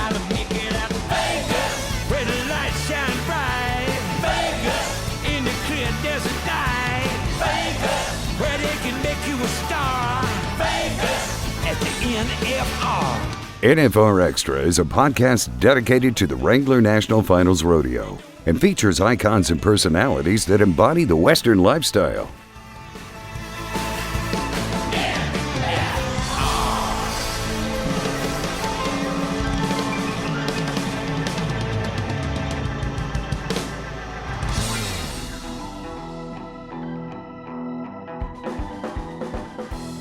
gotta make it out to Vegas, where the lights shine bright. Vegas, in the clear desert night. Vegas, where they can make you a star. Vegas, at the NFR. NFR Extra is a podcast dedicated to the Wrangler National Finals Rodeo and features icons and personalities that embody the Western lifestyle.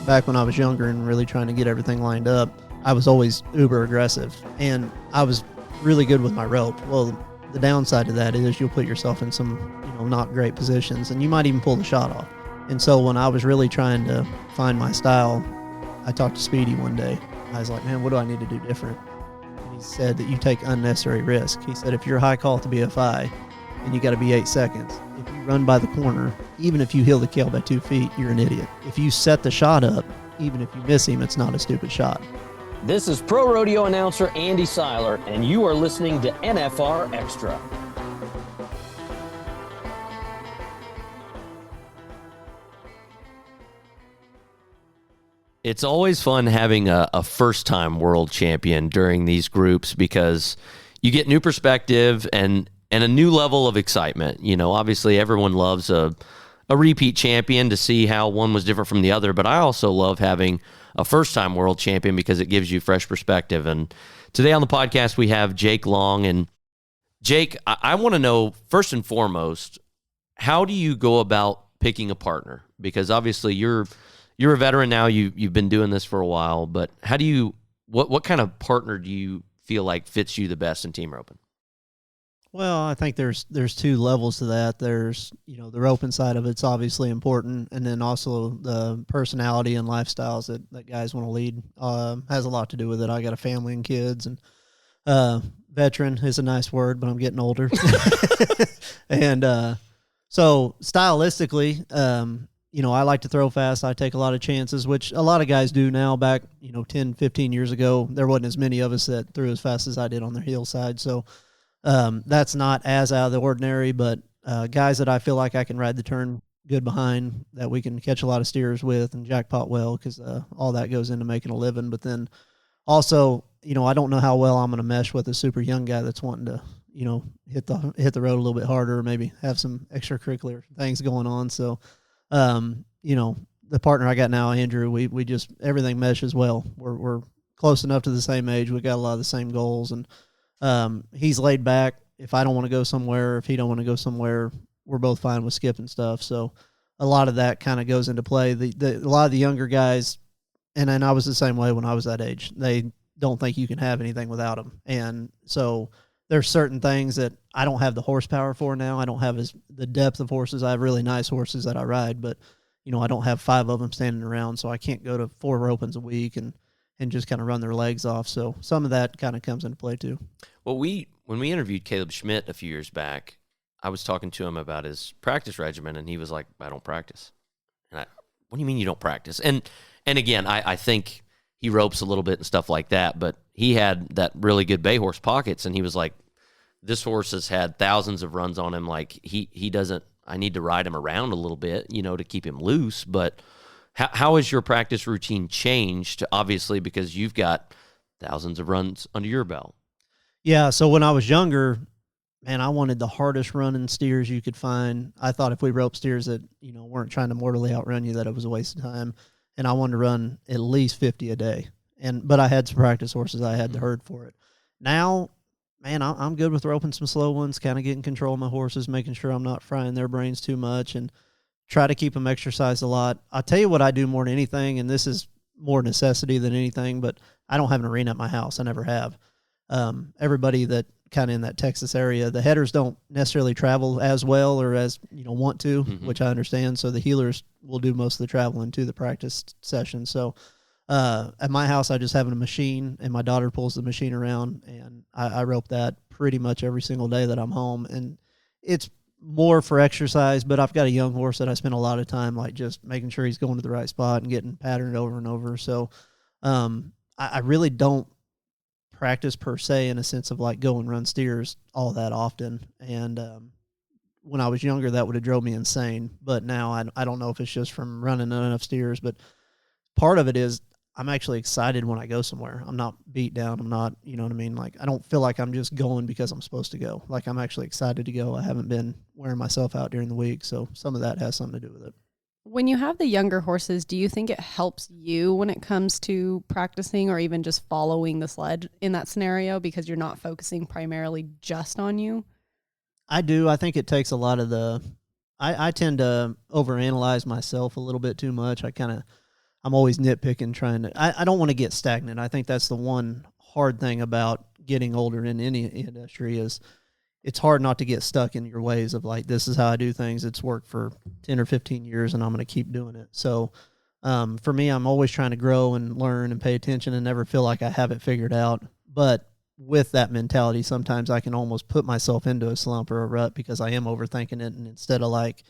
Back when I was younger and really trying to get everything lined up, I was always uber aggressive, and I was really good with my rope. Well, the downside to that is you'll put yourself in some, not great positions, and you might even pull the shot off. And so when I was really trying to find my style, I talked to Speedy one day. I was like, man, what do I need to do different? And he said that you take unnecessary risk. He said, if you're high call to BFI and you got to be 8 seconds, if you run by the corner, even if you heel the kill by 2 feet, you're an idiot. If you set the shot up, even if you miss him, it's not a stupid shot. This is pro rodeo announcer Andy Seiler, and you are listening to NFR Extra. It's always fun having a first-time world champion during these groups because you get new perspective and a new level of excitement. Obviously everyone loves a repeat champion to see how one was different from the other, but I also love having a first-time world champion because it gives you fresh perspective. And today on the podcast, we have Jake Long. And Jake, I want to know, first and foremost, how do you go about picking a partner? Because obviously you're a veteran now. You've been doing this for a while, but what kind of partner do you feel like fits you the best in team roping? Well, I think there's two levels to that. There's, the roping side of it's obviously important, and then also the personality and lifestyles that guys want to lead has a lot to do with it. I got a family and kids, and veteran is a nice word, but I'm getting older. And so stylistically, I like to throw fast. I take a lot of chances, which a lot of guys do now. Back, 10, 15 years ago, there wasn't as many of us that threw as fast as I did on their heel side. So that's not as out of the ordinary, but guys that I feel like I can ride the turn good behind, that we can catch a lot of steers with and jackpot well, because all that goes into making a living. But then also, I don't know how well I'm going to mesh with a super young guy that's wanting to, hit the road a little bit harder, or maybe have some extracurricular things going on. So, the partner I got now, Andrew, we just, everything meshes well. We're close enough to the same age. We got a lot of the same goals, and he's laid back. If I don't want to go somewhere, if he don't want to go somewhere, we're both fine with skipping stuff. So a lot of that kind of goes into play. A lot of the younger guys, and I was the same way when I was that age, they don't think you can have anything without them. And so there's certain things that I don't have the horsepower for now. I don't have the depth of horses. I have really nice horses that I ride, but I don't have 5 of them standing around, so I can't go to 4 opens a week and just kind of run their legs off. So some of that kind of comes into play too. Well, when we interviewed Caleb Schmidt a few years back, I was talking to him about his practice regimen, and he was like, I don't practice. And what do you mean you don't practice? And again, I think he ropes a little bit and stuff like that, but he had that really good bay horse pockets, and he was like, this horse has had thousands of runs on him. Like he doesn't, I need to ride him around a little bit, to keep him loose. But how has your practice routine changed? Obviously, because you've got thousands of runs under your belt. Yeah, so when I was younger, man, I wanted the hardest running steers you could find. I thought if we roped steers that, weren't trying to mortally outrun you, that it was a waste of time. And I wanted to run at least 50 a day. But I had some practice horses. I had the herd for it. Now, man, I'm good with roping some slow ones, kind of getting control of my horses, making sure I'm not frying their brains too much, and try to keep them exercised a lot. I'll tell you what I do more than anything, and this is more necessity than anything, but I don't have an arena at my house. I never have. Everybody that kind of in that Texas area, the headers don't necessarily travel as well or as, want to, which I understand. So the healers will do most of the traveling to the practice session. So at my house, I just have a machine, and my daughter pulls the machine around, and I rope that pretty much every single day that I'm home. And it's more for exercise, but I've got a young horse that I spend a lot of time like just making sure he's going to the right spot and getting patterned over and over. So I really don't practice per se in a sense of like go and run steers all that often. And when I was younger, that would have drove me insane. But now I don't know if it's just from running enough steers, but part of it is I'm actually excited when I go somewhere. I'm not beat down. I'm not, you know what I mean? Like, I don't feel like I'm just going because I'm supposed to go. Like, I'm actually excited to go. I haven't been wearing myself out during the week. So some of that has something to do with it. When you have the younger horses, do you think it helps you when it comes to practicing or even just following the sled in that scenario because you're not focusing primarily just on you? I do. I think it takes a lot of I tend to overanalyze myself a little bit too much. I'm always nitpicking, trying to, I don't want to get stagnant. I think that's the one hard thing about getting older in any industry is it's hard not to get stuck in your ways of like, this is how I do things. It's worked for 10 or 15 years and I'm going to keep doing it. So for me, I'm always trying to grow and learn and pay attention and never feel like I have it figured out. But with that mentality, sometimes I can almost put myself into a slump or a rut because I am overthinking it. And instead of like,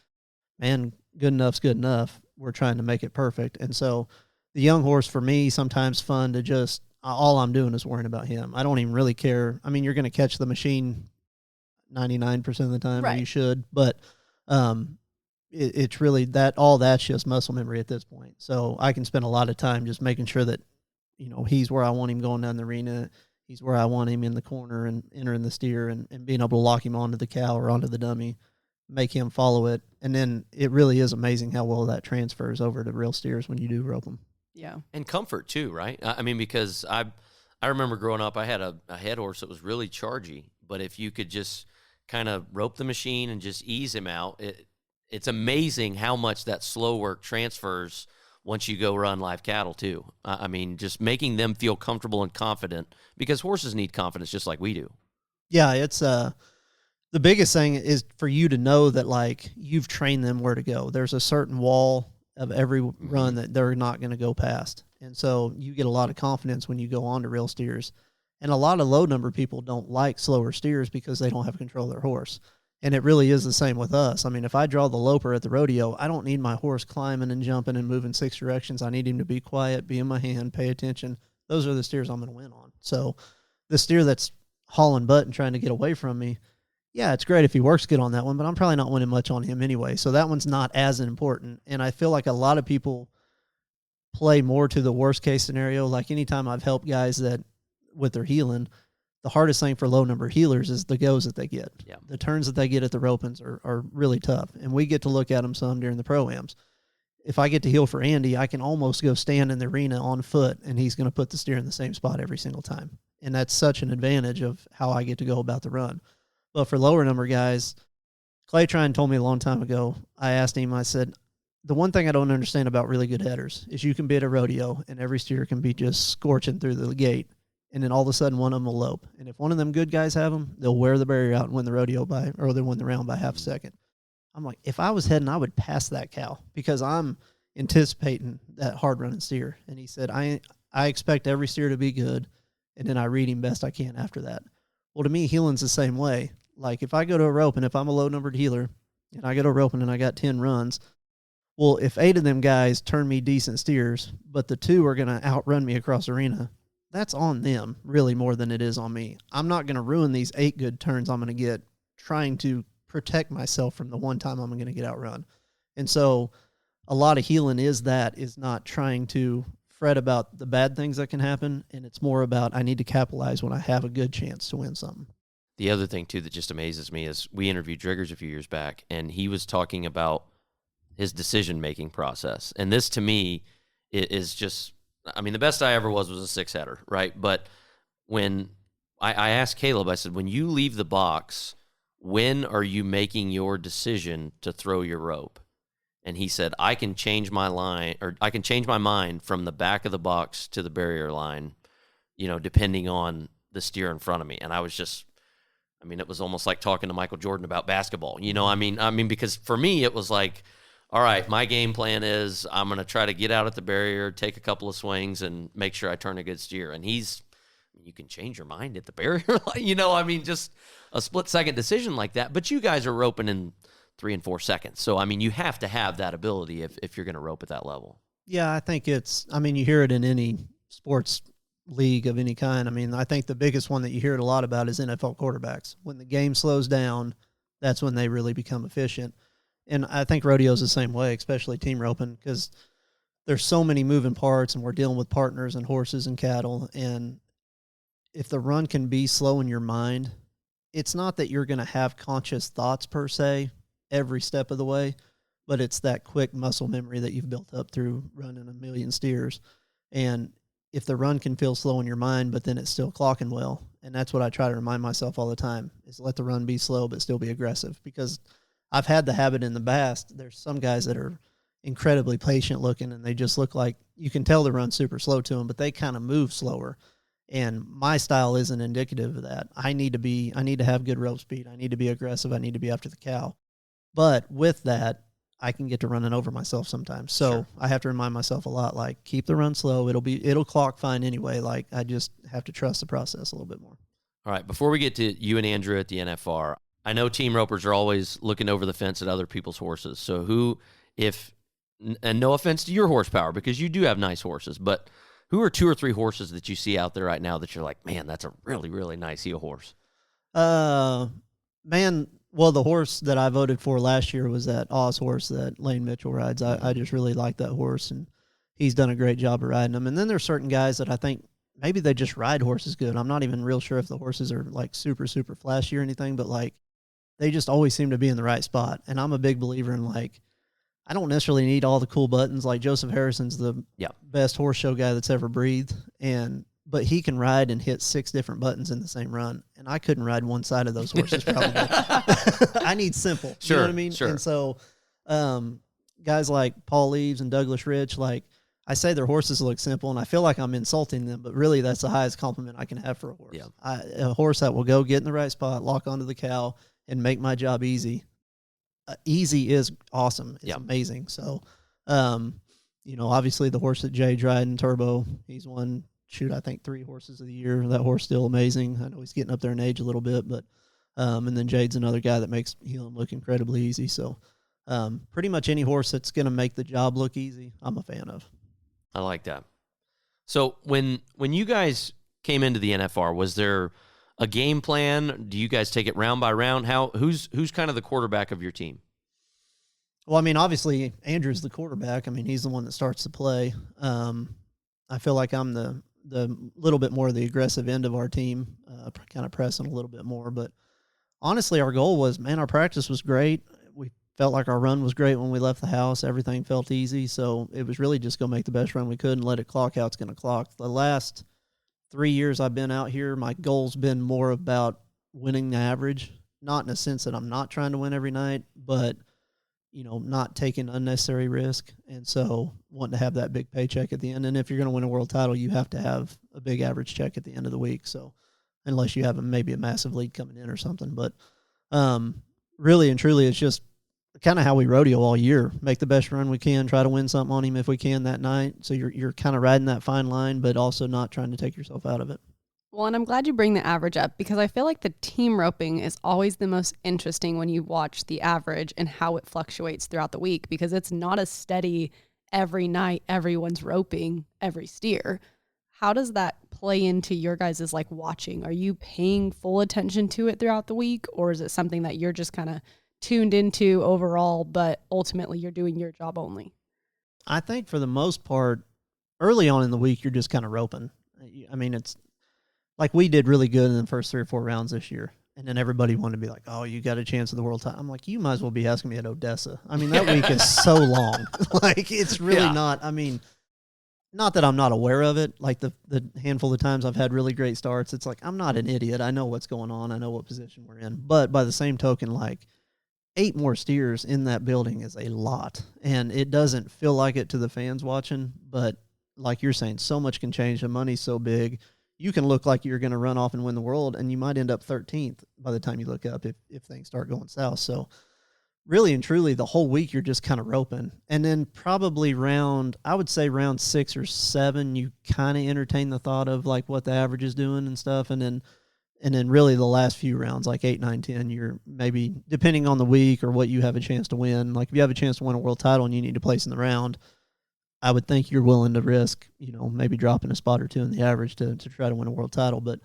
man, good enough's good enough, we're trying to make it perfect. And so the young horse for me, sometimes fun to just, all I'm doing is worrying about him. I don't even really care. I mean, you're going to catch the machine 99% of the time, right. Or you should, but it's really that all that's just muscle memory at this point. So I can spend a lot of time just making sure that, you know, he's where I want him going down the arena. He's where I want him in the corner and entering the steer and being able to lock him onto the cow or onto the dummy, make him follow it. And then it really is amazing how well that transfers over to real steers when you do rope them. Yeah. And comfort too, right? I mean, because I remember growing up, I had a head horse that was really chargy, but if you could just kind of rope the machine and just ease him out, it's amazing how much that slow work transfers once you go run live cattle too. I mean, just making them feel comfortable and confident because horses need confidence just like we do. Yeah, it's the biggest thing is for you to know that like you've trained them where to go. There's a certain wall of every run that they're not going to go past. And so you get a lot of confidence when you go on to real steers. And a lot of low number people don't like slower steers because they don't have control of their horse. And it really is the same with us. I mean, if I draw the loper at the rodeo, I don't need my horse climbing and jumping and moving 6 directions. I need him to be quiet, be in my hand, pay attention. Those are the steers I'm going to win on. So the steer that's hauling butt and trying to get away from me, yeah, it's great if he works good on that one, but I'm probably not winning much on him anyway. So that one's not as important. And I feel like a lot of people play more to the worst case scenario. Like anytime I've helped guys that with their heeling, the hardest thing for low number healers is the goes that they get. Yeah. The turns that they get at the ropings are really tough. And we get to look at them some during the pro-ams. If I get to heel for Andy, I can almost go stand in the arena on foot and he's going to put the steer in the same spot every single time. And that's such an advantage of how I get to go about the run. But for lower number guys, Clay Trine told me a long time ago, I asked him, I said, the one thing I don't understand about really good headers is you can be at a rodeo and every steer can be just scorching through the gate. And then all of a sudden one of them will lope. And if one of them good guys have them, they'll wear the barrier out and win the rodeo or they'll win the round by half a second. I'm like, if I was heading, I would pass that cow because I'm anticipating that hard running steer. And he said, I expect every steer to be good. And then I read him best I can after that. Well, to me, healing's the same way. Like if I go to a rope and if I'm a low numbered healer and I go to a roping and I got 10 runs, well, if 8 of them guys turn me decent steers, but the 2 are going to outrun me across the arena, that's on them really more than it is on me. I'm not going to ruin these 8 good turns I'm going to get trying to protect myself from the one time I'm going to get outrun. And so a lot of healing is not trying to fret about the bad things that can happen. And it's more about, I need to capitalize when I have a good chance to win something. The other thing too that just amazes me is we interviewed Driggers a few years back and he was talking about his decision-making process. And this to me is just, I mean, the best I ever was a 6-header, right? But when I asked Caleb, I said, when you leave the box, when are you making your decision to throw your rope? And he said, I can change my mind from the back of the box to the barrier line, you know, depending on the steer in front of me. And I was just, I mean, it was almost like talking to Michael Jordan about basketball, you know, I mean, because for me, it was like, all right, my game plan is I'm going to try to get out at the barrier, take a couple of swings, and make sure I turn a good steer. And you can change your mind at the barrier, you know, I mean, just a split-second decision like that. But you guys are roping in 3 and 4 seconds. So, I mean, you have to have that ability if you're going to rope at that level. Yeah, I think you hear it in any sports league of any kind. I mean, I think the biggest one that you hear it a lot about is NFL quarterbacks. When the game slows down, that's when they really become efficient. And I think rodeo's the same way, especially team roping, because there's so many moving parts, and we're dealing with partners and horses and cattle. And if the run can be slow in your mind, it's not that you're going to have conscious thoughts per se every step of the way, but it's that quick muscle memory that you've built up through running a million steers. And if the run can feel slow in your mind, but then it's still clocking well, and that's what I try to remind myself all the time, is let the run be slow but still be aggressive. Because I've had the habit in the past, there's some guys that are incredibly patient looking, and they just look like, you can tell the run's super slow to them, but they kind of move slower. And my style isn't indicative of that. I need to have good rope speed. I need to be aggressive. I need to be after the cow. But with that, I can get to running over myself sometimes. So Sure. I have to remind myself a lot, like, keep the run slow. It'll clock fine anyway. Like, I just have to trust the process a little bit more. All right, before we get to you and Andrew at the NFR, I know team ropers are always looking over the fence at other people's horses. So who, and no offense to your horsepower, because you do have nice horses, but who are 2 or 3 horses that you see out there right now that you're like, man, that's a really, really nice heel horse? Well, the horse that I voted for last year was that Oz horse that Lane Mitchell rides. I just really like that horse, and he's done a great job of riding them. And then there's certain guys that I think maybe they just ride horses good. I'm not even real sure if the horses are like super, super flashy or anything, but like they just always seem to be in the right spot. And I'm a big believer in, like, I don't necessarily need all the cool buttons. Like Joseph Harrison's the best horse show guy that's ever breathed, but he can ride and hit 6 different buttons in the same run, and I couldn't ride one side of those horses probably. I need simple. Sure, you know what I mean? sure. And so guys like Paul Leaves and Douglas Rich, like, I say their horses look simple, and I feel like I'm insulting them, but really that's the highest compliment I can have for a horse. Yeah. A horse that will go get in the right spot, lock onto the cow, and make my job easy. Easy is awesome. It's amazing. So, obviously the horse that Jay's riding, Turbo, he's won, I think 3 horses of the year. That horse still amazing. I know he's getting up there in age a little bit, but and then Jade's another guy that makes Heelan look incredibly easy. So pretty much any horse that's going to make the job look easy, I'm a fan of. I like that. So when you guys came into the NFR, was there a game plan? Do you guys take it round by round? Who's kind of the quarterback of your team? Well, I mean, obviously Andrew's the quarterback. I mean, he's the one that starts the play. I feel like I'm the little bit more of the aggressive end of our team, kind of pressing a little bit more. But honestly, our goal was, our practice was great. We felt like our run was great when we left the house. Everything felt easy. So it was really just go make the best run we could and let it clock how it's going to clock. The last 3 years I've been out here, my goal's been more about winning the average, not in a sense that I'm not trying to win every night, but not taking unnecessary risk. And so wanting to have that big paycheck at the end. And if you're going to win a world title, you have to have a big average check at the end of the week. So unless you have maybe a massive lead coming in or something, but really and truly, it's just kind of how we rodeo all year. Make the best run we can, try to win something on him if we can that night. So you're kind of riding that fine line, but also not trying to take yourself out of it. Well, and I'm glad you bring the average up, because I feel like the team roping is always the most interesting when you watch the average and how it fluctuates throughout the week, because it's not as steady every night. Everyone's roping every steer. How does that play into your guys' like watching? Are you paying full attention to it throughout the week, or is it something that you're just kind of tuned into overall, but ultimately you're doing your job only? I think for the most part, early on in the week, you're just kind of roping. I mean, it's like we did really good in the first 3 or 4 rounds this year. And then everybody wanted to be like, oh, you got a chance at the world title. I'm like, you might as well be asking me at Odessa. I mean, that week is so long. Like, it's really not, I mean, not that I'm not aware of it. Like the handful of times I've had really great starts, it's like, I'm not an idiot. I know what's going on. I know what position we're in. But by the same token, like 8 more steers in that building is a lot. And it doesn't feel like it to the fans watching. But like you're saying, so much can change. The money's so big. You can look like you're going to run off and win the world, and you might end up 13th by the time you look up if things start going south. So really and truly, the whole week you're just kind of roping. And then probably round 6 or 7, you kind of entertain the thought of like what the average is doing and stuff. And then really the last few rounds, like 8, 9, 10, you're maybe, depending on the week or what you have a chance to win. Like if you have a chance to win a world title and you need to place in the round, I would think you're willing to risk, maybe dropping a spot or two in the average to try to win a world title. But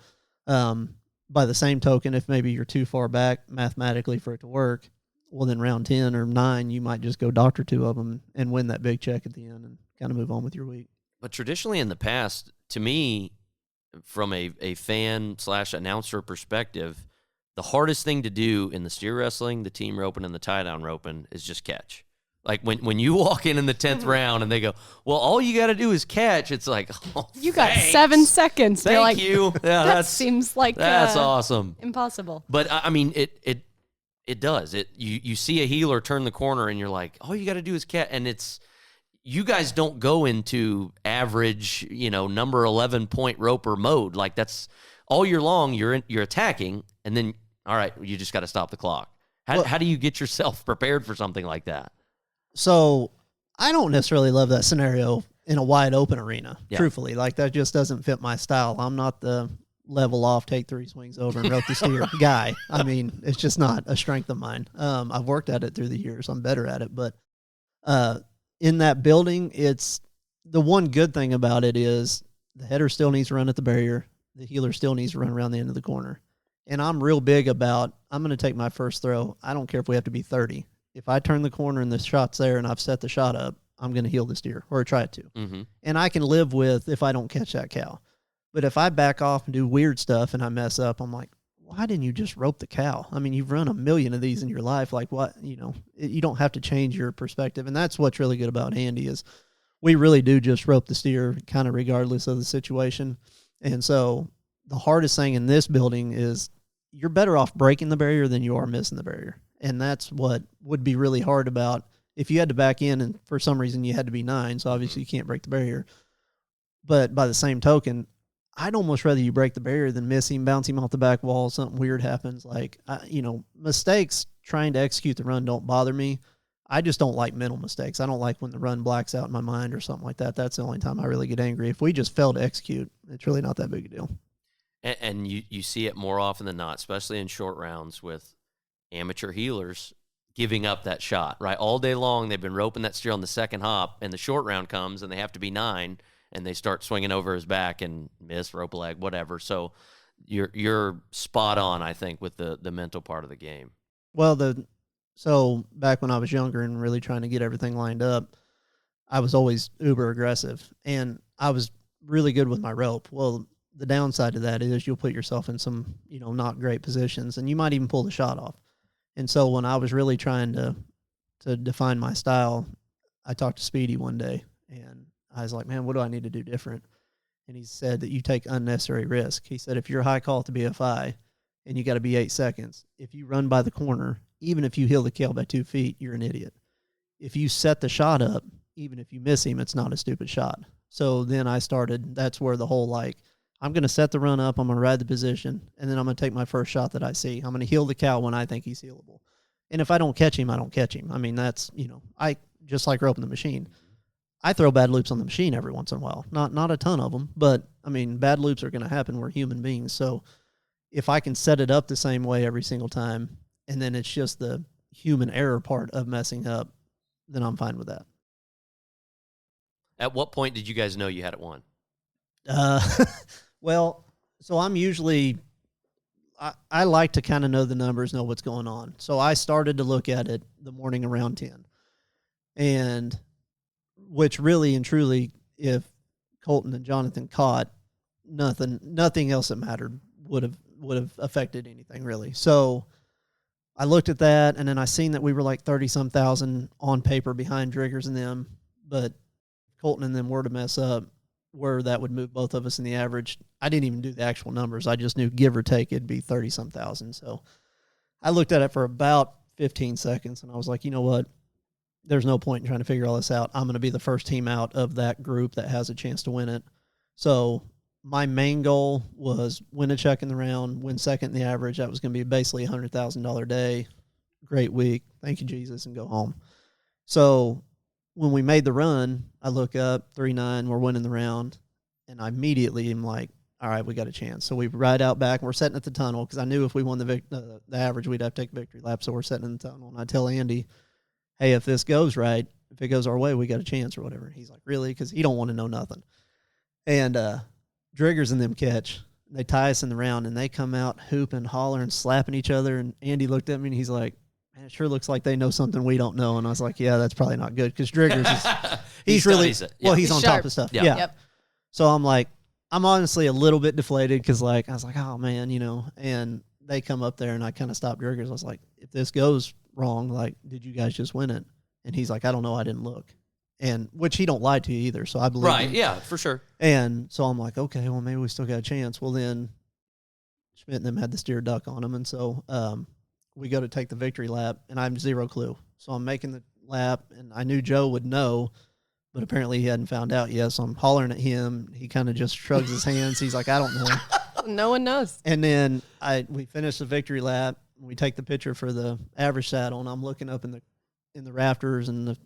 by the same token, if maybe you're too far back mathematically for it to work, well, then round 10 or 9, you might just go doctor 2 of them and win that big check at the end and kind of move on with your week. But traditionally in the past, to me, from a fan / announcer perspective, the hardest thing to do in the steer wrestling, the team roping, and the tie-down roping is just catch. Like when you walk in the 10th round and they go, well, all you got to do is catch. It's like, oh, you got thanks. 7 seconds. Thank You're like, you. Yeah, that seems like that's awesome. Impossible. But I mean, it does. You see a healer turn the corner and you're like, all you got to do is catch. And you guys don't go into average, number 11 point roper mode. Like that's all year long. You're attacking, and then all right, you just got to stop the clock. How do you get yourself prepared for something like that? So I don't necessarily love that scenario in a wide open arena, truthfully. Like that just doesn't fit my style. I'm not the level off, take 3 swings over and rope the steer guy. I mean, it's just not a strength of mine. I've worked at it through the years. I'm better at it. But in that building, it's the one good thing about it is the header still needs to run at the barrier. The healer still needs to run around the end of the corner. And I'm real big about, I'm going to take my first throw. I don't care if we have to be 30. If I turn the corner and the shot's there and I've set the shot up, I'm going to heal the steer or try to. Mm-hmm. And I can live with if I don't catch that cow. But if I back off and do weird stuff and I mess up, I'm like, why didn't you just rope the cow? I mean, you've run 1 million of these in your life. Like what, you don't have to change your perspective. And that's what's really good about Andy is we really do just rope the steer kind of regardless of the situation. And so the hardest thing in this building is you're better off breaking the barrier than you are missing the barrier. And that's what would be really hard about if you had to back in and for some reason you had to be 9. So obviously you can't break the barrier. But by the same token, I'd almost rather you break the barrier than miss him, bounce him off the back wall, something weird happens. Like, mistakes trying to execute the run don't bother me. I just don't like mental mistakes. I don't like when the run blacks out in my mind or something like that. That's the only time I really get angry. If we just fail to execute, it's really not that big a deal. And you see it more often than not, especially in short rounds with amateur healers giving up that shot, right? All day long, they've been roping that steer on the second hop, and the short round comes, and they have to be 9, and they start swinging over his back and miss, rope a leg, whatever. So you're spot on, I think, with the mental part of the game. Well, so back when I was younger and really trying to get everything lined up, I was always uber aggressive, and I was really good with my rope. Well, the downside to that is you'll put yourself in some, not great positions, and you might even pull the shot off. And so when I was really trying to define my style, I talked to Speedy one day, and I was like, man, what do I need to do different? And he said that you take unnecessary risk. He said, if you're high call at the BFI and you got to be 8 seconds, if you run by the corner, even if you heal the kill by 2 feet, you're an idiot. If you set the shot up, even if you miss him, it's not a stupid shot. So then that's where the whole I'm going to set the run up, I'm going to ride the position, and then I'm going to take my first shot that I see. I'm going to heal the cow when I think he's healable. And if I don't catch him, I don't catch him. I mean, that's, I just like roping the machine. I throw bad loops on the machine every once in a while. Not a ton of them, but, I mean, bad loops are going to happen. We're human beings. So if I can set it up the same way every single time, and then it's just the human error part of messing up, then I'm fine with that. At what point did you guys know you had it won? Well, so I'm usually, I like to kind of know the numbers, know what's going on. So I started to look at it the morning around 10. And which really and truly, if Colton and Jonathan caught, nothing else that mattered would have affected anything really. So I looked at that, and then I seen that we were like 30-some thousand on paper behind Driggers and them, but Colton and them were to mess up, where that would move both of us in the average. I didn't even do the actual numbers. I just knew give or take it'd be 30-some thousand. So I looked at it for about 15 seconds, and I was like, you know what? There's no point in trying to figure all this out. I'm going to be the first team out of that group that has a chance to win it. So my main goal was win a check in the round, win second in the average. That was going to be basically a $100,000 day. Great week. Thank you, Jesus, and go home. So when we made the run, I look up 3-9, we're winning the round, and I immediately am like, all right, we got a chance. So we ride out back, and we're sitting at the tunnel because I knew if we won the average, we'd have to take a victory lap. So we're sitting in the tunnel, and I tell Andy, hey, if this goes right, if it goes our way, we got a chance or whatever. He's like, really? Because he don't want to know nothing. And Driggers and them catch. They tie us in the round, and they come out hooping, hollering, slapping each other. And Andy looked at me, and he's like, man, it sure looks like they know something we don't know. And I was like, yeah, that's probably not good because Driggers is he's really studies it. Yeah. well, he's on sharp. top of stuff. Yeah. Yeah. Yep. So I'm like, I'm honestly a little bit deflated because like I was like, oh man, you know. And they come up there, and I kind of stopped Driggers. I was like, if this goes wrong, like, did you guys just win it? And he's like, I don't know, I didn't look. And which he don't lie to you either, so I believe Right, him. yeah, for sure. And so I'm like, okay, well maybe we still got a chance. Well then Schmidt and them had the steer duck on them, and so we go to take the victory lap, and I have zero clue. So I'm making the lap, and I knew Joe would know, but apparently he hadn't found out yet. So I'm hollering at him. He kind of just shrugs his hands. He's like, I don't know. No one knows. And then we finish the victory lap. We take the picture for the average saddle, and I'm looking up in the rafters and the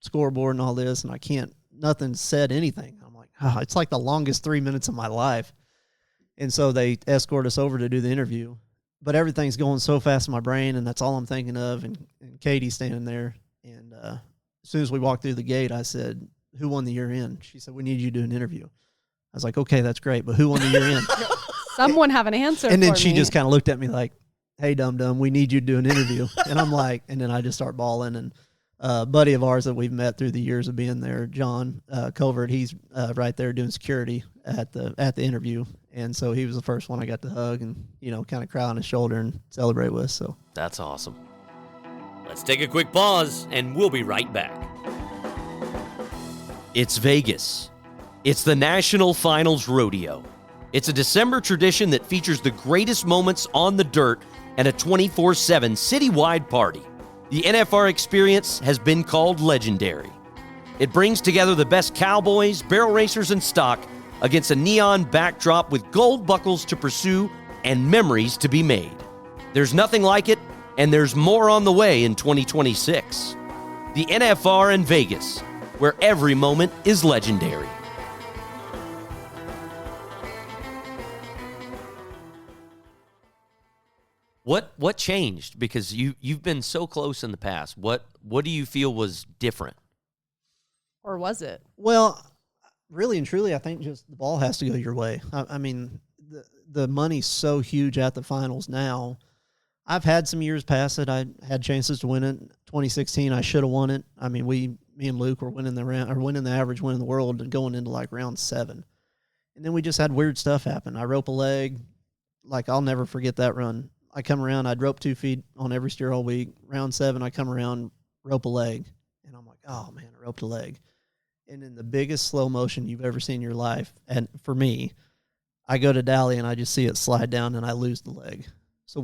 scoreboard and all this, and nothing said anything. I'm like, it's like the longest 3 minutes of my life. And so they escort us over to do the interview, but everything's going so fast in my brain, and that's all I'm thinking of. And Katie's standing there, and as soon as we walked through the gate, I said, who won the year in? She said, we need you to do an interview. I was like, okay, that's great, but who won the year in? Someone have an answer. And then for she me. just kind of looked at me like, hey, dum-dum, we need you to do an interview. And I'm like, and then I just start bawling. And a buddy of ours that we've met through the years of being there, John Covert, he's right there doing security at the interview. And so he was the first one I got to hug and, you know, kind of cry on his shoulder and celebrate with. So That's awesome. Let's take a quick pause, and we'll be right back. It's Vegas. It's the National Finals Rodeo. It's a December tradition that features the greatest moments on the dirt and a 24/7 citywide party. The NFR experience has been called legendary. It brings together the best cowboys, barrel racers, and stock against a neon backdrop with gold buckles to pursue and memories to be made. There's nothing like it, and there's more on the way in 2026. The NFR in Vegas, where every moment is legendary. What changed? Because you've been so close in the past. What do you feel was different? Or was it? well, really and truly, I think just the ball has to go your way. I mean, the money's so huge at the finals now. I've had some years past it. I had chances to win it. 2016, I should have won it. I mean, me and Luke were winning the round, or winning the average, winning the world, and going into like round 7. And then we just had weird stuff happen. I rope a leg. Like, I'll never forget that run. I come around, I'd rope 2 feet on every steer all week. Round 7, I come around, rope a leg. And I'm like, oh man, I roped a leg. And in the biggest slow motion you've ever seen in your life, and for me, I go to Dally and I just see it slide down and I lose the leg. So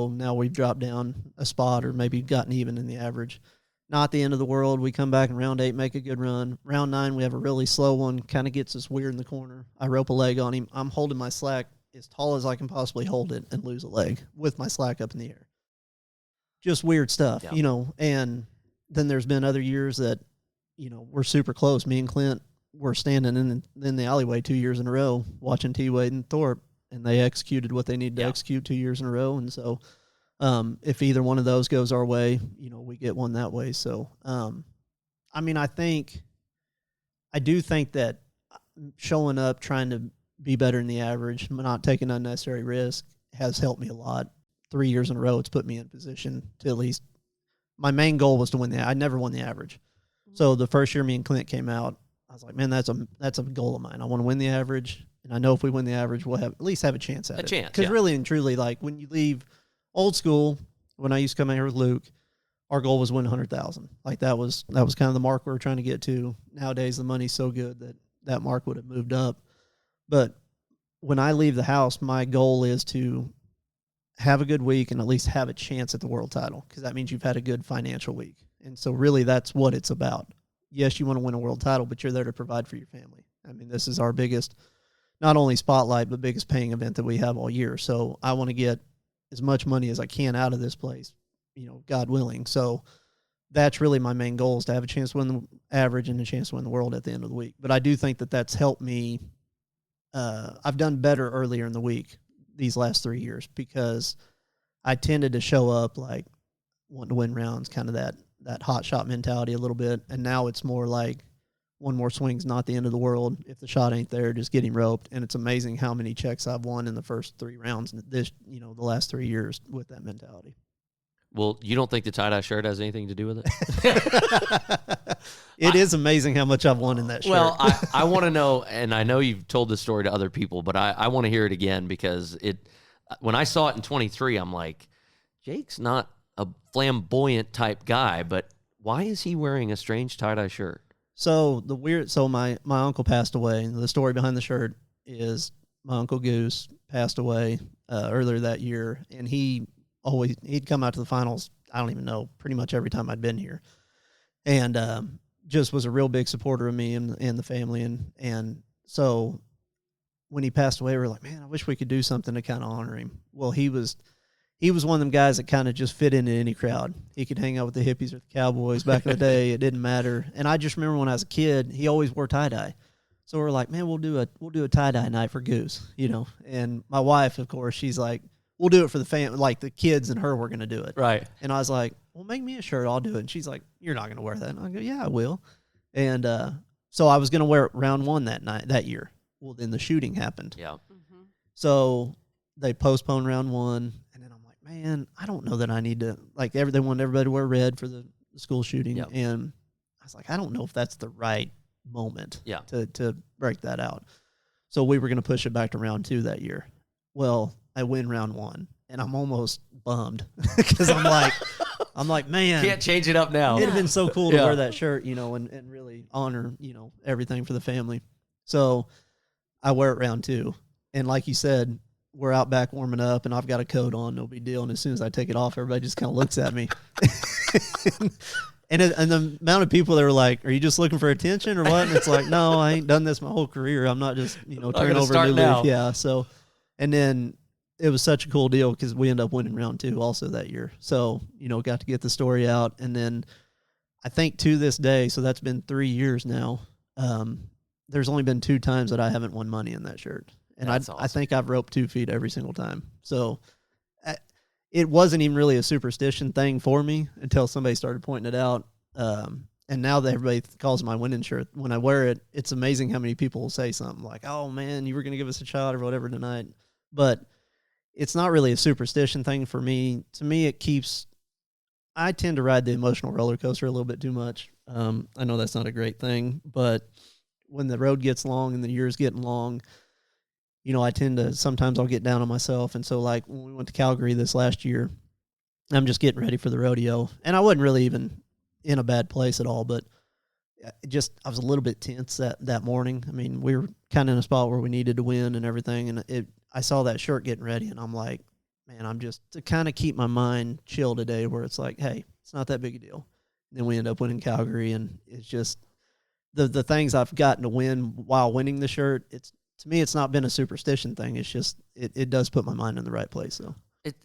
now we've dropped down a spot or maybe gotten even in the average. Not the end of the world. We come back in round 8, make a good run. Round 9, we have a really slow one, kind of gets us weird in the corner. I rope a leg on him. I'm holding my slack as tall as I can possibly hold it and lose a leg with my slack up in the air. Just weird stuff, Yeah. you know. And then there's been other years that, you know, we're super close. Me and Clint were standing in the alleyway 2 years in a row watching T-Wade and Thorpe, and they executed what they needed to execute 2 years in a row. And so if either one of those goes our way, you know, we get one that way. So, I mean, I do think that showing up, trying to be better than the average, not taking unnecessary risk has helped me a lot. 3 years in a row, it's put me in position to at least, my main goal was to win I never won the average. So the first year me and Clint came out, I was like, man, that's a goal of mine. I want to win the average. And I know if we win the average, we'll at least have a chance at it. Because really and truly, like when you leave old school, when I used to come out here with Luke, our goal was win 100,000. Like that was kind of the mark we were trying to get to. Nowadays, the money's so good that mark would have moved up. But when I leave the house, my goal is to have a good week and at least have a chance at the world title, because that means you've had a good financial week. And so really that's what it's about. Yes, you want to win a world title, but you're there to provide for your family. I mean, this is our biggest, not only spotlight, but biggest paying event that we have all year. So I want to get as much money as I can out of this place, you know, God willing. So that's really my main goal, is to have a chance to win the average and a chance to win the world at the end of the week. But I do think that that's helped me. I've done better earlier in the week these last 3 years, because I tended to show up like wanting to win rounds, kind of that that hot shot mentality a little bit. And now it's more like one more swing's not the end of the world. If the shot ain't there, just getting roped. And it's amazing how many checks I've won in the first 3 rounds this, the last 3 years with that mentality. Well, you don't think the tie-dye shirt has anything to do with it? It is amazing how much I've won in that shirt. Well, I want to know, and I know you've told this story to other people, but I want to hear it again because when I saw it in 23, I'm like, Jake's not a flamboyant type guy, but why is he wearing a strange tie-dye shirt? So my uncle passed away. The story behind the shirt is my Uncle Goose passed away earlier that year, and he'd come out to the finals, I don't even know, pretty much every time I'd been here. And just was a real big supporter of me and the family. And so when he passed away, we were like, man, I wish we could do something to kind of honor him. Well, he was one of them guys that kind of just fit into any crowd. He could hang out with the hippies or the cowboys back in the day. It didn't matter. And I just remember when I was a kid, he always wore tie-dye. So we're like, man, we'll do a tie-dye night for Goose, And my wife, of course, she's like, we'll do it for the family, like the kids and her, we're going to do it. Right. And I was like, well, make me a shirt, I'll do it. And she's like, you're not going to wear that. And I go, yeah, I will. And so I was going to wear it round 1 that year. Well, then the shooting happened. Yeah. Mm-hmm. So they postponed round 1. And then I'm like, man, I don't know that I need to, like, they wanted everybody to wear red for the school shooting. Yep. And I was like, I don't know if that's the right moment to break that out. So we were going to push it back to round 2 that year. Well, I win round 1, and I'm almost bummed because I'm like, man, Can't change it up now. it'd have been so cool to wear that shirt, and really honor, everything for the family. So I wear it round 2, and like you said, we're out back warming up, and I've got a coat on, no big deal. And as soon as I take it off, everybody just kind of looks at me. And the amount of people that were like, are you just looking for attention or what? And it's like, no, I ain't done this my whole career. I'm not just, turning over a new leaf. Yeah. So, and then it was such a cool deal because we ended up winning round 2 also that year. So, got to get the story out. And then I think to this day, so that's been 3 years now, there's only been 2 times that I haven't won money in that shirt. And That's I think I've roped 2 feet every single time. So it wasn't even really a superstition thing for me until somebody started pointing it out. And now that everybody calls it my winning shirt, when I wear it, it's amazing how many people will say something like, oh, man, you were going to give us a shot or whatever tonight. But it's not really a superstition thing for me. To me, I tend to ride the emotional roller coaster a little bit too much. I know that's not a great thing, but when the road gets long and the year's getting long, I tend to, sometimes I'll get down on myself. And so like when we went to Calgary this last year, I'm just getting ready for the rodeo. And I wasn't really even in a bad place at all, but I was a little bit tense that morning. I mean, we were kind of in a spot where we needed to win and everything. And I saw that shirt getting ready and I'm like, man, I'm just to kind of keep my mind chill today where it's like, hey, it's not that big a deal. And then we end up winning Calgary, and it's just the things I've gotten to win while winning the shirt. To me, it's not been a superstition thing. It's just, it does put my mind in the right place, though.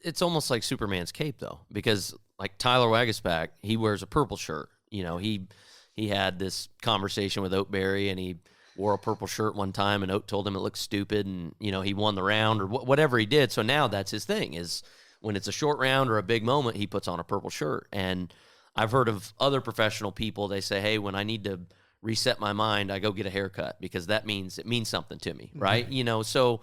It's almost like Superman's cape, though, because like Tyler Wagaspack, he wears a purple shirt. He had this conversation with Oatberry, and he wore a purple shirt one time, and Oat told him it looked stupid, and, he won the round or whatever he did. So now that's his thing, is when it's a short round or a big moment, he puts on a purple shirt. And I've heard of other professional people, they say, hey, when I need to reset my mind, I go get a haircut because it means something to me, right? Mm-hmm. So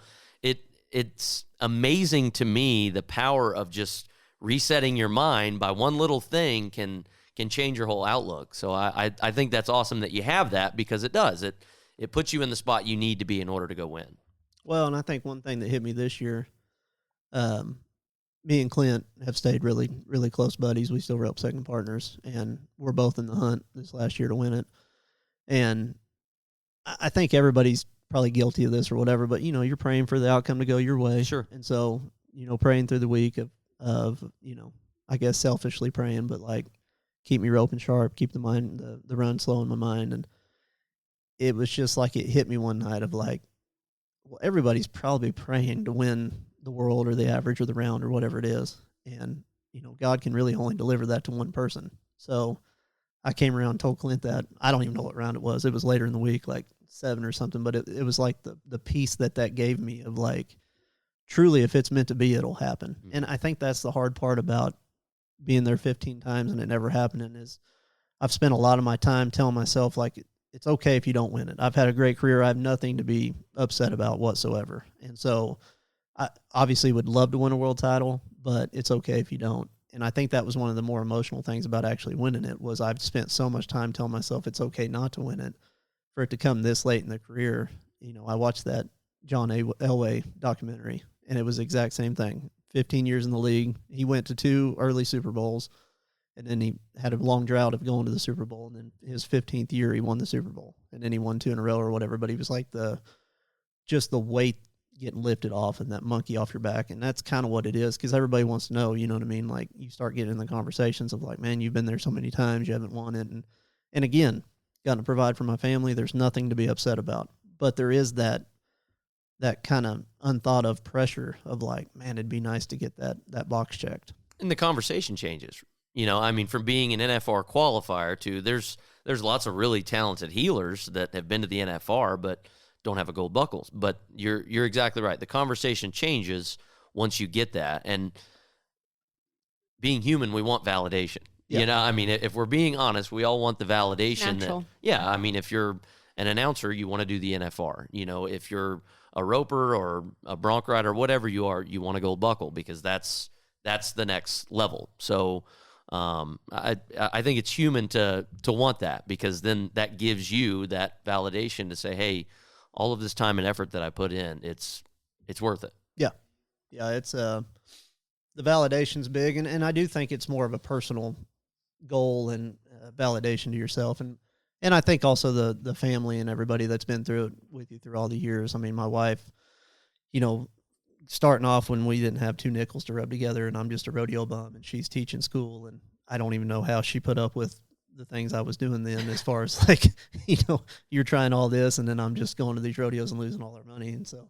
it's amazing to me the power of just resetting your mind by one little thing can change your whole outlook. So I think that's awesome that you have that, because it does. It puts you in the spot you need to be in order to go win. Well, and I think one thing that hit me this year, me and Clint have stayed really, really close buddies. We still rope second partners, and we're both in the hunt this last year to win it. And I think everybody's probably guilty of this or whatever, but, you're praying for the outcome to go your way. Sure. And so, praying through the week of I guess selfishly praying, but like, keep me roping sharp, keep the run slow in my mind. And it was just like it hit me one night of like, well, everybody's probably praying to win the world or the average or the round or whatever it is. And, God can really only deliver that to one person. So I came around and told Clint that. I don't even know what round it was. It was later in the week, like 7 or something, but it was like the peace that gave me of like, truly, if it's meant to be, it'll happen. Mm-hmm. And I think that's the hard part about being there 15 times and it never happening is I've spent a lot of my time telling myself, like, it's okay if you don't win it. I've had a great career. I have nothing to be upset about whatsoever. And so I obviously would love to win a world title, but it's okay if you don't. And I think that was one of the more emotional things about actually winning it was I've spent so much time telling myself it's okay not to win it. For it to come this late in the career, I watched that John Elway documentary, and it was the exact same thing. 15 years in the league. He went to 2 early Super Bowls, and then he had a long drought of going to the Super Bowl. And then his 15th year, he won the Super Bowl. And then he won 2 in a row or whatever. But he was like just the weight getting lifted off and that monkey off your back. And that's kind of what it is, because everybody wants to know, you know what I mean? Like, you start getting in the conversations of like, man, you've been there so many times, you haven't won it. And again, got to provide for my family. There's nothing to be upset about. But there is that kind of unthought of pressure of like, man, it'd be nice to get that box checked. And the conversation changes. From being an NFR qualifier to there's lots of really talented healers that have been to the NFR but don't have a gold buckles. But you're exactly right. The conversation changes once you get that. And being human, we want validation. Yeah. If we're being honest, we all want the validation. Natural. If you're an announcer, you want to do the NFR. If you're a roper or a bronc rider, whatever you are, you want a gold buckle because that's the next level. So I think it's human to want that, because then that gives you that validation to say, hey, all of this time and effort that I put in, it's worth it. Yeah. It's the validation's big, and I do think it's more of a personal goal and validation to yourself, and I think also the family and everybody that's been through it with you through all the years. I mean, my wife, starting off when we didn't have 2 nickels to rub together, and I'm just a rodeo bum, and she's teaching school, and I don't even know how she put up with the things I was doing then, as far as like, you're trying all this, and then I'm just going to these rodeos and losing all our money, and so,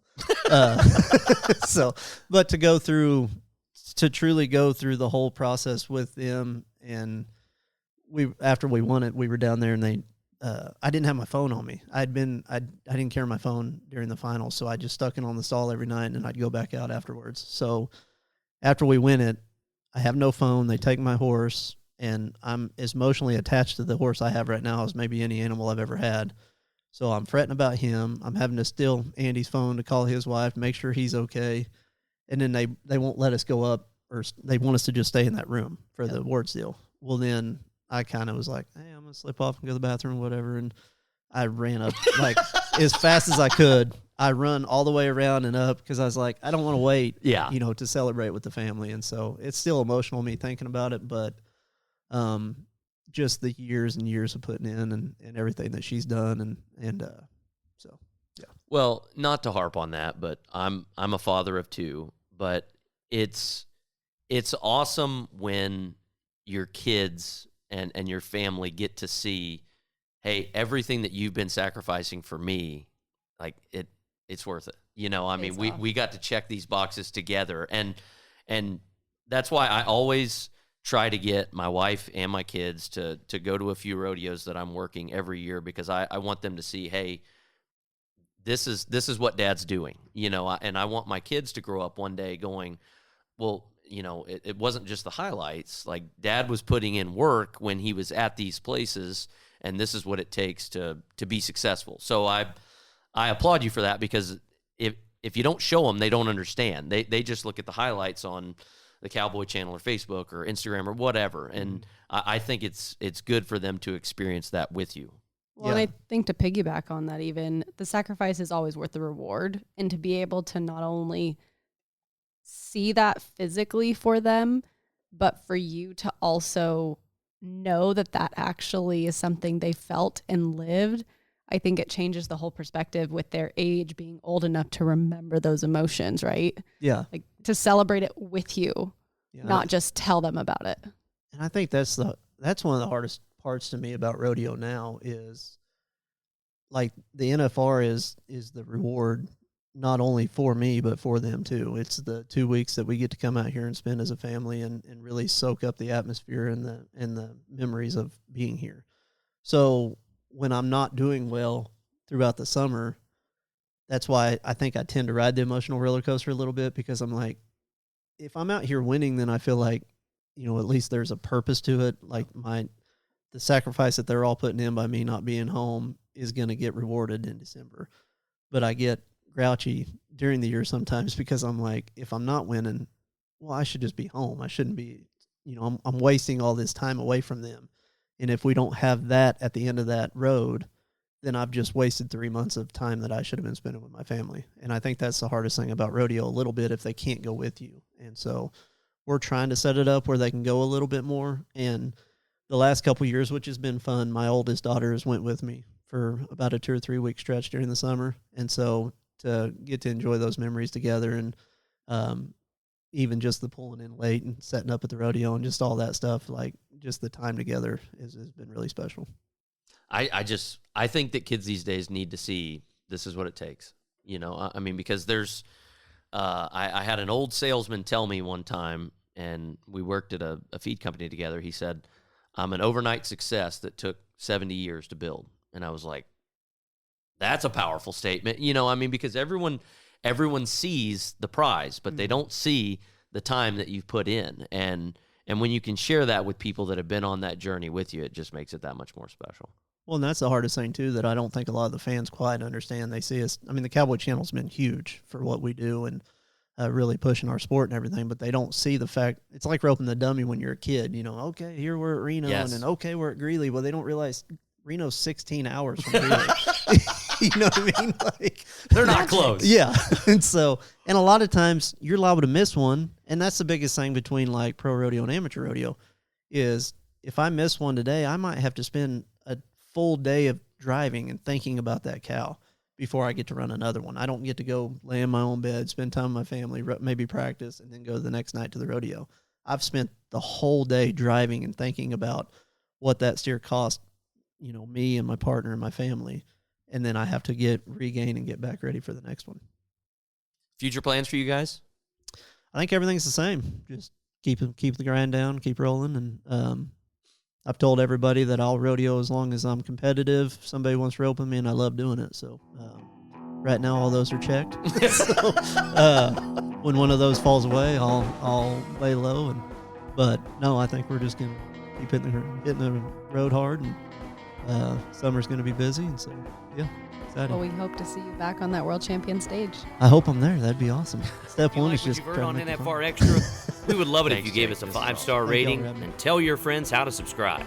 but to truly go through the whole process with them, and after we won it, we were down there, and I didn't have my phone on me. I didn't carry my phone during the finals, so I just stuck it on the stall every night, and I'd go back out afterwards. So after we win it, I have no phone. They take my horse, and I'm as emotionally attached to the horse I have right now as maybe any animal I've ever had. So I'm fretting about him. I'm having to steal Andy's phone to call his wife, make sure he's okay. And then they won't let us go up, or they want us to just stay in that room for the awards deal. Well, then I kind of was like, hey, I'm going to slip off and go to the bathroom, whatever. And I ran up like as fast as I could. I run all the way around and up because I was like, I don't want to wait, to celebrate with the family. And so it's still emotional, me thinking about it, but just the years and years of putting in and everything that she's done. And so, yeah. Well, not to harp on that, but I'm a father of 2, but it's awesome when your kids and your family get to see, hey, everything that you've been sacrificing for me, like it's worth it. We got to check these boxes together, and that's why I always try to get my wife and my kids to go to a few rodeos that I'm working every year, because I want them to see, hey, this is what Dad's doing, and I want my kids to grow up one day going, well, it wasn't just the highlights. Like, Dad was putting in work when he was at these places, and this is what it takes to be successful. So I applaud you for that, because if you don't show them, they don't understand. They just look at the highlights on the Cowboy Channel or Facebook or Instagram or whatever, and I think it's good for them to experience that with you. Well, and I think to piggyback on that, even the sacrifice is always worth the reward, and to be able to not only see that physically for them, but for you to also know that actually is something they felt and lived. I think it changes the whole perspective with their age being old enough to remember those emotions, right? Yeah. Like, to celebrate it with you, not just tell them about it. And I think that's one of the hardest parts to me about rodeo now is, like, the NFR is the reward not only for me, but for them too. It's the 2 weeks that we get to come out here and spend as a family and really soak up the atmosphere and the memories of being here. So when I'm not doing well throughout the summer, that's why I think I tend to ride the emotional roller coaster a little bit, because I'm like, if I'm out here winning, then I feel like at least there's a purpose to it. Like the sacrifice that they're all putting in by me not being home is going to get rewarded in December. But I get grouchy during the year sometimes because I'm like, if I'm not winning, well, I should just be home. I shouldn't be, I'm wasting all this time away from them. And if we don't have that at the end of that road, then I've just wasted 3 months of time that I should have been spending with my family. And I think that's the hardest thing about rodeo a little bit, if they can't go with you. And so we're trying to set it up where they can go a little bit more. And the last couple of years, which has been fun, my oldest daughters went with me for about a 2 or 3 week stretch during the summer. And so to get to enjoy those memories together, and even just the pulling in late and setting up at the rodeo and just all that stuff, like just the time together has been really special. I think that kids these days need to see this is what it takes. I mean, because there's, I had an old salesman tell me one time, and we worked at a feed company together. He said, I'm an overnight success that took 70 years to build. And I was like, that's a powerful statement. I mean, because everyone sees the prize, but they don't see the time that you've put in. And when you can share that with people that have been on that journey with you, it just makes it that much more special. Well, and that's the hardest thing, too, that I don't think a lot of the fans quite understand. They see us. I mean, the Cowboy Channel's been huge for what we do and really pushing our sport and everything, but they don't see the fact. It's like roping the dummy when you're a kid. Okay, here we're at Reno, Yes. and then okay, we're at Greeley. Well, they don't realize Reno's 16 hours from Greeley. You know what I mean? Like, They're not close. yeah. And a lot of times you're liable to miss one. And that's the biggest thing between like pro rodeo and amateur rodeo is if I miss one today, I might have to spend a full day of driving and thinking about that cow before I get to run another one. I don't get to go lay in my own bed, spend time with my family, maybe practice, and then go the next night to the rodeo. I've spent the whole day driving and thinking about what that steer cost, me and my partner and my family. And then I have to regain and get back ready for the next one. Future plans for you guys? I think everything's the same. Just keep the grind down, keep rolling. And I've told everybody that I'll rodeo as long as I'm competitive. If somebody wants to rope with me, and I love doing it. So right now, all those are checked. So when one of those falls away, I'll lay low. But no, I think we're just gonna keep hitting the road hard, and summer's gonna be busy, and so yeah, excited. Well, we hope to see you back on that world champion stage. I hope I'm there. That'd be awesome. Step one Like is what just you've heard trying on to make it fun. NFR Extra? We would love it if Thanks, you gave Jake. us a This is 5-star awesome. Thank y'all rating for having me. and tell your friends how to subscribe.